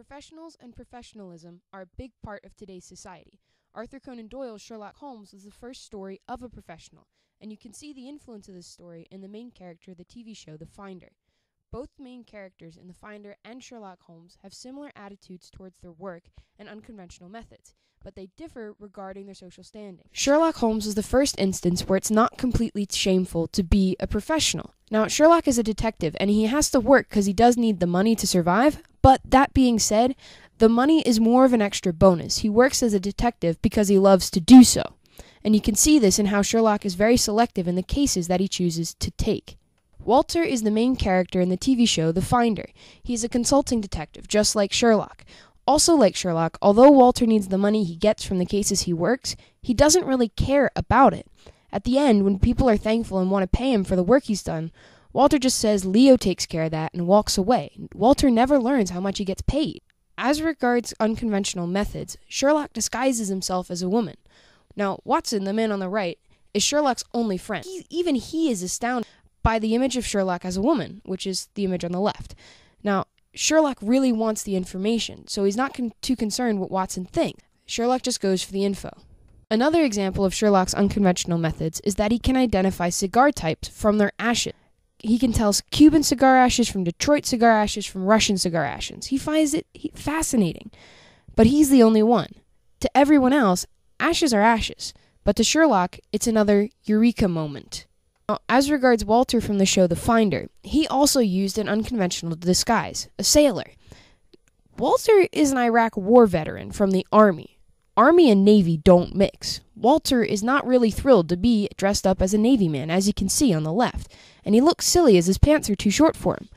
Professionals and professionalism are a big part of today's society. Arthur Conan Doyle's Sherlock Holmes was the first story of a professional, and you can see the influence of this story in the main character of the TV show The Finder. Both main characters in The Finder and Sherlock Holmes have similar attitudes towards their work and unconventional methods, but they differ regarding their social standing. Sherlock Holmes is the first instance where it's not completely shameful to be a professional. Now, Sherlock is a detective, and he has to work because he does need the money to survive, but that being said, the money is more of an extra bonus. He works as a detective because he loves to do so, and you can see this in how Sherlock is very selective in the cases that he chooses to take. Walter is the main character in the TV show The Finder. He's a consulting detective, just like Sherlock. Also like Sherlock, although Walter needs the money he gets from the cases he works, he doesn't really care about it. At the end, when people are thankful and want to pay him for the work he's done, Walter just says Leo takes care of that and walks away. Walter never learns how much he gets paid. As regards unconventional methods, Sherlock disguises himself as a woman. Now, Watson, the man on the right, is Sherlock's only friend. Even he is astounded by the image of Sherlock as a woman, which is the image on the left. Now, Sherlock really wants the information, so he's not too concerned what Watson thinks. Sherlock just goes for the info. Another example of Sherlock's unconventional methods is that he can identify cigar types from their ashes. He can tell Cuban cigar ashes from Detroit cigar ashes from Russian cigar ashes. He finds it fascinating. But he's the only one. To everyone else, ashes are ashes. But to Sherlock, it's another eureka moment. Now, as regards Walter from the show The Finder, he also used an unconventional disguise, a sailor. Walter is an Iraq war veteran from the Army. Army and Navy don't mix. Walter is not really thrilled to be dressed up as a Navy man, as you can see on the left, and he looks silly as his pants are too short for him.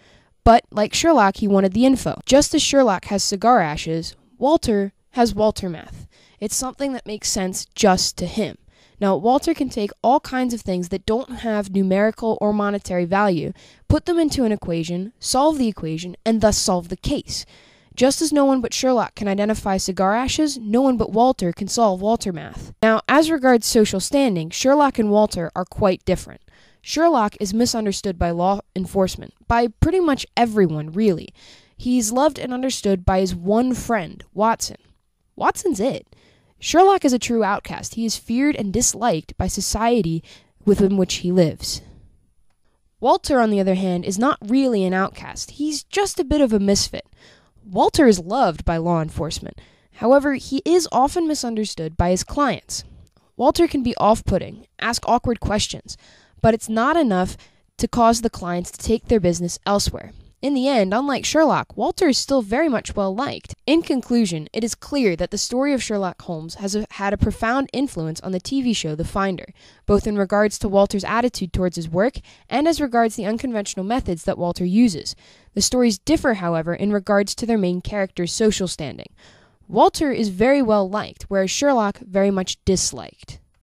But, like Sherlock, he wanted the info. Just as Sherlock has cigar ashes, Walter has Walter math. It's something that makes sense just to him. Now, Walter can take all kinds of things that don't have numerical or monetary value, put them into an equation, solve the equation, and thus solve the case. Just as no one but Sherlock can identify cigar ashes, no one but Walter can solve Walter math. Now, as regards social standing, Sherlock and Walter are quite different. Sherlock is misunderstood by law enforcement, by pretty much everyone, really. He's loved and understood by his one friend, Watson. Watson's it. Sherlock is a true outcast. He is feared and disliked by society within which he lives. Walter, on the other hand, is not really an outcast. He's just a bit of a misfit. Walter is loved by law enforcement. However, he is often misunderstood by his clients. Walter can be off-putting, ask awkward questions, but it's not enough to cause the clients to take their business elsewhere. In the end, unlike Sherlock, Walter is still very much well-liked. In conclusion, it is clear that the story of Sherlock Holmes has had a profound influence on the TV show The Finder, both in regards to Walter's attitude towards his work and as regards the unconventional methods that Walter uses. The stories differ, however, in regards to their main character's social standing. Walter is very well-liked, whereas Sherlock very much disliked.